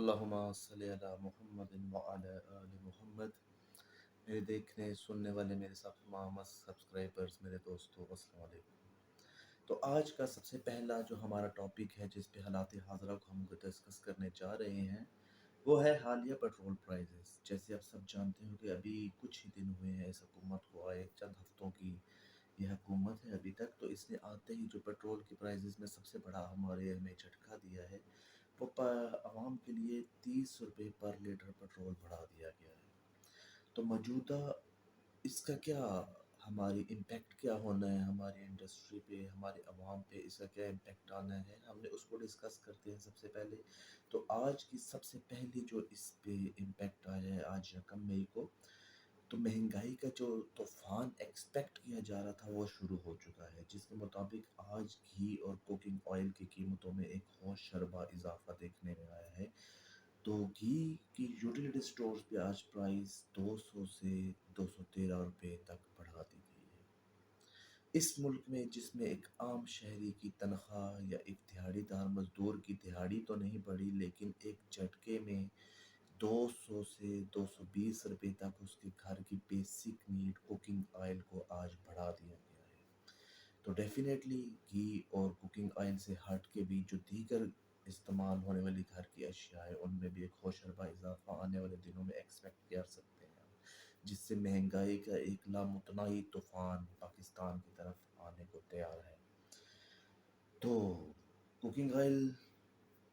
अल्लाहुम्मा सल्ली अला मुहम्मद व अला आलि मुहम्मद। मेरे देखने सुनने वाले मेरे सब तमाम सब्सक्राइबर्स, मेरे दोस्तों, अस्सलाम वालेकुम। तो आज का सबसे पहला जो हमारा टॉपिक है जिस पे हालात हाज़िरा को हम डिस्कस करने जा रहे हैं वो है हालिया पेट्रोल प्राइसेस। जैसे आप सब जानते हो कि अभी कुछ ही दिन हुए हैं इस हुकूमत को आए, चंद हफ्तों की ये हुकूमत है अभी तक। तो इसने आते ही जो पेट्रोल की प्राइसेस में सबसे बड़ा हमारे हमें झटका दिया है वो आवाम के लिए 30 रुपये पर लीटर पेट्रोल बढ़ा दिया गया है। तो मौजूदा इसका क्या हमारी इम्पेक्ट क्या होना है हमारी इंडस्ट्री पे, हमारे अवाम पे, इसका क्या इम्पेक्ट आना है, हमने उसको डिस्कस करते हैं सबसे पहले। तो आज की सबसे पहली जो इस पे इम्पेक्ट आया है आज यकम मई को, तो महंगाई का जो तूफान एक्सपेक्ट किया जा रहा था वो शुरू हो चुका है, जिसके मुताबिक आज घी और कुकिंग ऑयल की कीमतों में एक होश शरबा इजाफा देखने में आया है। तो घी की यूटिलिटी स्टोर्स पे आज प्राइस 200 से 213 रुपए तक बढ़ा दी गई है। इस मुल्क में जिसमें एक आम शहरी की तनख्वाह या एक दिहाड़ीदार मजदूर की दिहाड़ी तो नहीं बढ़ी, लेकिन एक झटके में 200 से 220 रुपए तक उसके घर की बेसिक नीड कुकिंग ऑयल को आज बढ़ा दिया गया है। तो डेफिनेटली घी और कुकिंग ऑयल से हट के भी जो दीगर इस्तेमाल होने वाली घर की अशिया है उनमें भी एक होशरबा इजाफा आने वाले दिनों में एक्सपेक्ट कर सकते हैं हम, जिससे महंगाई का एक लामुतनाई तूफान पाकिस्तान की तरफ आने को तैयार है। तो कुकिंग ऑयल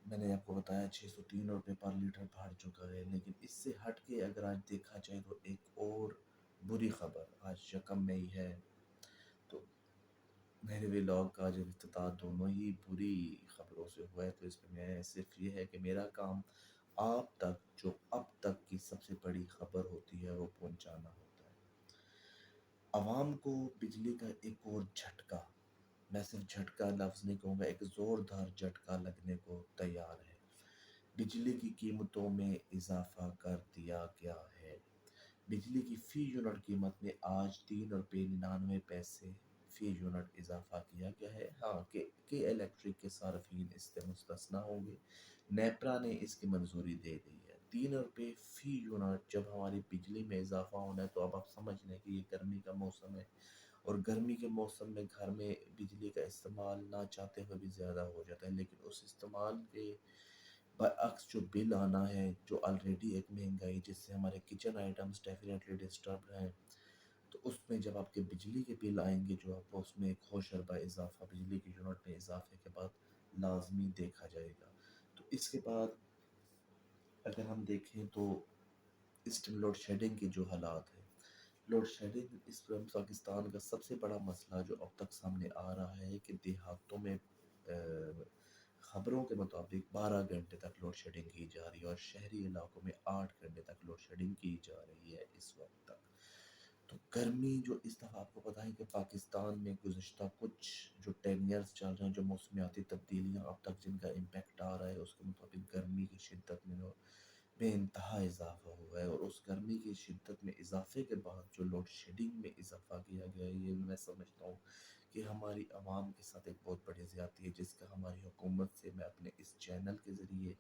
मैंने आपको बताया 603 रुपये पर लीटर बढ़ चुका है, लेकिन इससे हट के अगर आज देखा जाए तो एक और बुरी खबर, आज यकम मई है। तो मेरे व्लॉग का जो इफ्तिताह दोनों ही बुरी खबरों से हुआ है, तो इसमें मैं सिर्फ ये है कि मेरा काम आप तक जो अब तक की सबसे बड़ी खबर होती है वो पहुंचाना होता है। आवाम को बिजली का एक और झटका, मैं सिर्फ झटका लफ्ज़ नहीं कहूँगा, एक ज़ोरदार झटका लगने को तैयार है। बिजली की कीमतों में इजाफा कर दिया गया है। बिजली की फ़ी यूनिट कीमत में आज 3 रुपये 99 पैसे फ़ी यूनिट इजाफा किया गया है। हाँ, के इलेक्ट्रिक के सार्फिन इससे मुस्तस्ना होंगे। नेपरा ने इसकी मंजूरी दे दी है। 3 रुपये फ़ी यूनिट जब हमारी बिजली में इजाफा होना है, तो अब आप समझ लें कि ये गर्मी का मौसम है और गर्मी के मौसम में घर में बिजली का इस्तेमाल ना चाहते हुए भी ज़्यादा हो जाता है, लेकिन उस इस्तेमाल के बरअक्स जो बिल आना है, जो ऑलरेडी एक महंगाई जिससे हमारे किचन आइटम्स डेफिनेटली डिस्टर्ब हैं, तो उसमें जब आपके बिजली के बिल आएंगे जो आपको उसमें एक होशरबा इजाफा बिजली की यूनिट में इजाफे के बाद लाजमी देखा जाएगा। तो इसके बाद अगर हम देखें तो इस टाइम लोड शेडिंग की जो हालात है, लोड शेडिंग इस वक्त पाकिस्तान का सबसे बड़ा मसला जो अब तक सामने आ रहा है कि देहातों में खबरों के मुताबिक 12 घंटे तक लोड शेडिंग की जा रही है और शहरी इलाकों में 8 घंटे तक लोड शेडिंग की जा रही है इस वक्त तक। तो गर्मी जो इस दफ़ा आपको पता है कि पाकिस्तान में गुज़िश्ता कुछ जो 10 ईयर्स चल रहे हैं, जो मौसमियाती तब्दीलियाँ अब तक जिनका इम्पेक्ट आ रहा है, उसके मुताबिक गर्मी की शिद्दत में बेइंतहा इजाफा हुआ है। और उस गर्मी की शिद्दत में इजाफे के बाद जो लोड शेडिंग में इजाफा किया गया है, ये मैं समझता हूँ कि हमारी आवाम के साथ एक बहुत बड़ी ज़्यादती है, जिसका हमारी हुकूमत से मैं अपने इस चैनल के ज़रिए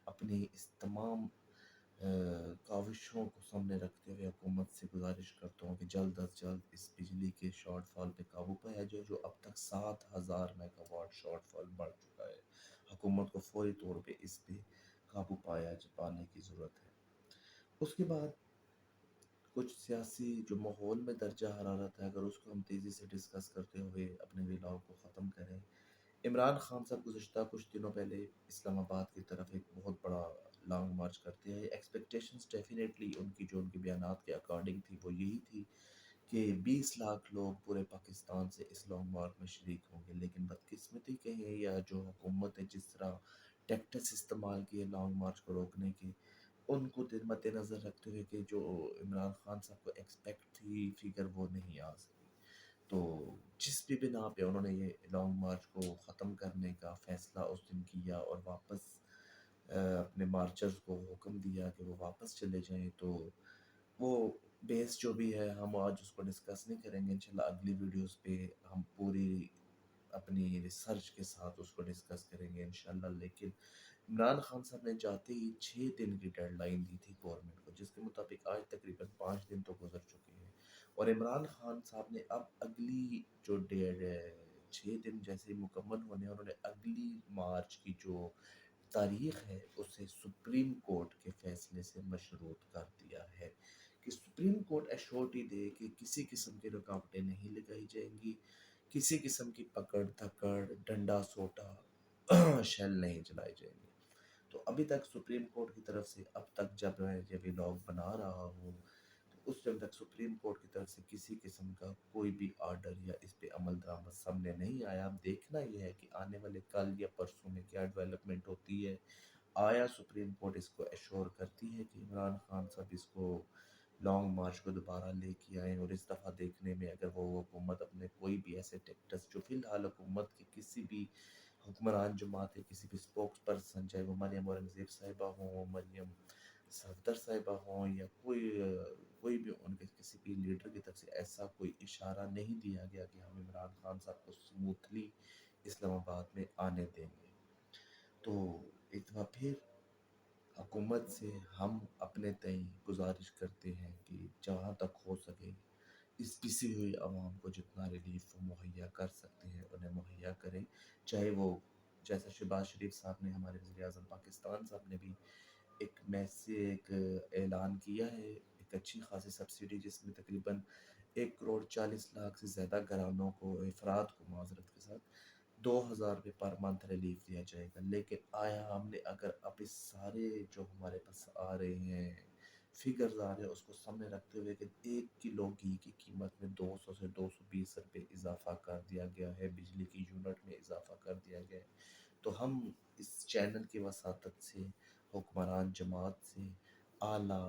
अपनी इस तमाम काविशों को सामने रखते हुए हुकूमत से गुजारिश करता हूँ कि जल्द अज जल्द इस बिजली के शॉर्ट फॉल पे काबू पाया जाए, जो अब तक 7000 मेगावाट शॉर्ट फॉल बढ़ चुका है। हुकूमत को फौरी तौर पे इस पे काबू पाने की ज़रूरत है। उसके बाद कुछ सियासी जो माहौल में दर्जा हरारत है, अगर उसको हम तेज़ी से डिस्कस करते हुए अपने व्लॉग को ख़त्म करें। इमरान खान साहब गुज़िश्ता कुछ दिनों पहले इस्लामाबाद की तरफ एक बहुत बड़ा लॉन्ग मार्च करते हैं। एक्सपेक्टेशंस डेफिनेटली उनकी जो उनके बयानात के अकॉर्डिंग थी वो यही थी कि 20 लाख लोग पूरे पाकिस्तान से इस लॉन्ग मार्च में शरीक होंगे, लेकिन बदकिस्मती कहें या जो हुकूमत है जिस तरह टैक्टिक्स इस्तेमाल किए लॉन्ग मार्च को रोकने के, उनको मद्देनज़र रखते हुए कि जो इमरान खान साहब को एक्सपेक्ट थी फिगर वो नहीं आ सकी। तो जिस भी बिना पे उन्होंने ये लॉन्ग मार्च को ख़त्म करने का फ़ैसला उस दिन किया और वापस अपने मार्चर्स को हुक्म दिया कि वो वापस चले जाएँ, तो वो बेस जो भी है हम आज उसको डिस्कस नहीं करेंगे। इंशाल्लाह अगली वीडियोस पे हम पूरी اپنی ریسرچ کے ساتھ اس کو ڈسکس کریں گے انشاءاللہ. لیکن عمران خان صاحب نے جاتے ہی 6 دن کی ڈیڈ لائن دی تھی گورنمنٹ کو، جس کے مطابق آج تقریباً 5 دن تو گزر چکے ہیں. اور عمران خان صاحب نے اب اگلی جو ڈیڑھ 6 دن جیسے ہی مکمل ہونے، انہوں نے اگلی مارچ کی جو تاریخ ہے اسے سپریم کورٹ کے فیصلے سے مشروط کر دیا ہے کہ سپریم کورٹ ایشورٹی دے کہ کسی قسم کی رکاوٹیں نہیں لگائی جائیں گی، کسی قسم کی پکڑ دھکڑ ڈنڈا سوٹا شیل نہیں چلائے جائیں گے. تو ابھی تک سپریم کورٹ کی طرف سے اب تک جب میں یہ ولاگ بنا رہا ہوں تو اس ٹائم تک سپریم کورٹ کی طرف سے کسی قسم کا کوئی بھی آرڈر یا اس پہ عمل درآمد سامنے نہیں آیا. اب دیکھنا یہ ہے کہ آنے والے کل یا پرسوں میں کیا ڈیولپمنٹ ہوتی ہے. آیا سپریم کورٹ اس کو ایشور کرتی ہے کہ عمران خان صاحب اس کو لانگ مارچ کو دوبارہ لے کے آئیں، اور اس دفعہ دیکھنے میں اگر وہ حکومت اپنے کوئی بھی ایسے ٹیکٹس جو فی الحال حکومت کی کسی بھی حکمران جماعت ہے، کسی بھی اسپوکس پرسن، چاہے وہ مریم اورنگزیب صاحبہ ہوں، مریم صفدر صاحبہ ہوں، یا کوئی بھی ان کے کسی بھی لیڈر کی طرف سے ایسا کوئی اشارہ نہیں دیا گیا کہ ہم عمران خان صاحب کو سموتھلی اسلام آباد میں آنے دیں گے. تو ایک دفعہ پھر حکومت سے ہم اپنے تئیں گزارش کرتے ہیں کہ جہاں تک ہو سکے اس پسی ہوئی عوام کو جتنا ریلیف مہیا کر سکتے ہیں انہیں مہیا کریں. چاہے وہ جیسا شہباز شریف صاحب نے، ہمارے وزیر اعظم پاکستان صاحب نے بھی ایک اعلان کیا ہے، ایک اچھی خاصی سبسڈی جس میں تقریباً 1,40,00,000 سے زیادہ گھرانوں کو، افراد کو معذرت کے ساتھ 2,000 روپے پر منتھ ریلیف دیا جائے گا. لیکن آیا ہم نے اگر اب اس سارے جو ہمارے پاس آ رہے ہیں فگرز آ رہے ہیں اس کو سامنے رکھتے ہوئے کہ 1 کلو گھی کی قیمت میں 200 سے 220 روپے اضافہ کر دیا گیا ہے، بجلی کی یونٹ میں اضافہ کر دیا گیا ہے، تو ہم اس چینل کی وساطت سے حکمران جماعت سے اعلیٰ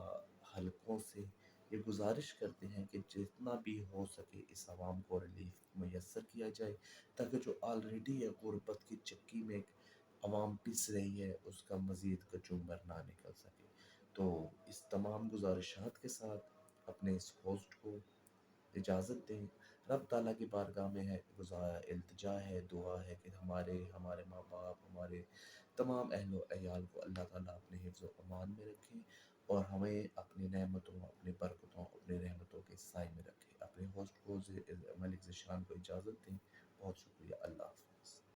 حلقوں سے یہ گزارش کرتے ہیں کہ جتنا بھی ہو سکے اس عوام کو ریلیف میسر کیا جائے، تاکہ جو آلریڈی ہے غربت کی چکی میں ایک عوام پس رہی ہے اس کا مزید کچومبر نہ نکل سکے. تو اس تمام گزارشات کے ساتھ اپنے اس ہوسٹ کو اجازت دیں. رب تعالیٰ کی بارگاہ میں ہے التجا ہے، دعا ہے کہ ہمارے ماں باپ، ہمارے تمام اہل و عیال کو اللہ تعالیٰ اپنے حفظ و امان میں رکھیں، اور ہمیں اپنی نعمتوں، اپنی برکتوں، اپنی رحمتوں کے سائے میں رکھے. اپنے ہوسٹ کو ملک ذیشان کو اجازت دیں.